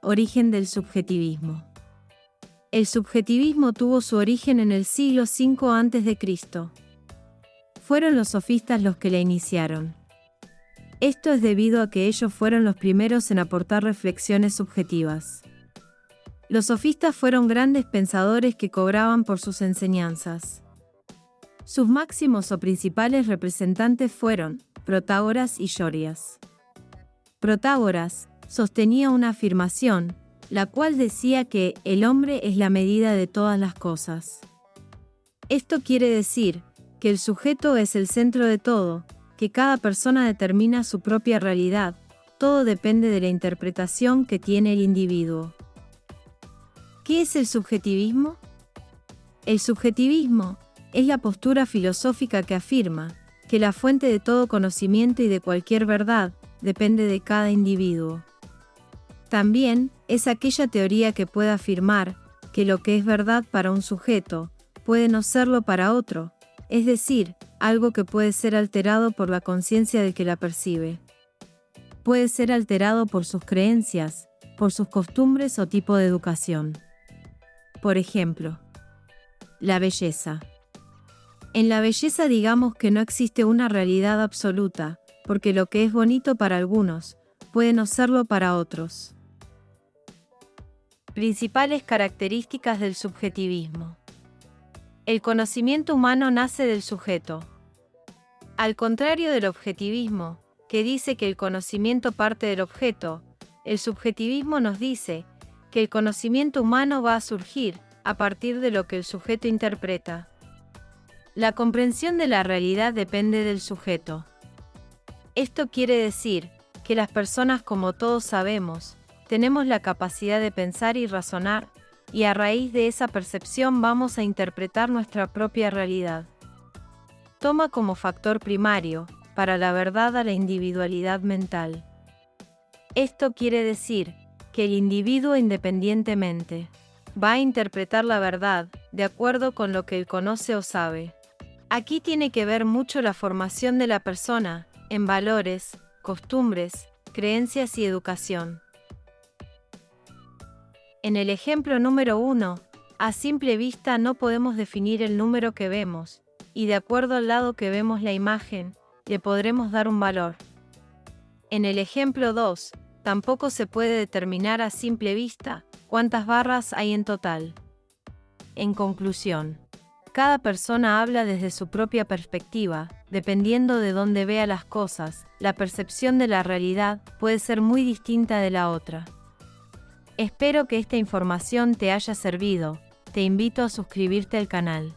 Origen del subjetivismo. El subjetivismo tuvo su origen en el siglo V a.C. Fueron los sofistas los que la iniciaron. Esto es debido a que ellos fueron los primeros en aportar reflexiones subjetivas. Los sofistas fueron grandes pensadores que cobraban por sus enseñanzas. Sus máximos o principales representantes fueron Protágoras y Gorgias. Protágoras sostenía una afirmación, la cual decía que el hombre es la medida de todas las cosas. Esto quiere decir que el sujeto es el centro de todo, que cada persona determina su propia realidad, todo depende de la interpretación que tiene el individuo. ¿Qué es el subjetivismo? El subjetivismo es la postura filosófica que afirma que la fuente de todo conocimiento y de cualquier verdad depende de cada individuo. También es aquella teoría que puede afirmar que lo que es verdad para un sujeto puede no serlo para otro, es decir, algo que puede ser alterado por la conciencia del que la percibe. Puede ser alterado por sus creencias, por sus costumbres o tipo de educación. Por ejemplo, la belleza. En la belleza digamos que no existe una realidad absoluta, porque lo que es bonito para algunos, puede no serlo para otros. Principales características del subjetivismo. El conocimiento humano nace del sujeto. Al contrario del objetivismo, que dice que el conocimiento parte del objeto, el subjetivismo nos dice que el conocimiento humano va a surgir a partir de lo que el sujeto interpreta. La comprensión de la realidad depende del sujeto. Esto quiere decir que las personas, como todos sabemos, tenemos la capacidad de pensar y razonar, y a raíz de esa percepción vamos a interpretar nuestra propia realidad. Toma como factor primario, para la verdad, a la individualidad mental. Esto quiere decir que el individuo independientemente va a interpretar la verdad de acuerdo con lo que él conoce o sabe. Aquí tiene que ver mucho la formación de la persona en valores, costumbres, creencias y educación. En el ejemplo número 1, a simple vista no podemos definir el número que vemos, y de acuerdo al lado que vemos la imagen, le podremos dar un valor. En el ejemplo 2, tampoco se puede determinar a simple vista cuántas barras hay en total. En conclusión, cada persona habla desde su propia perspectiva, dependiendo de dónde vea las cosas, la percepción de la realidad puede ser muy distinta de la otra. Espero que esta información te haya servido, te invito a suscribirte al canal.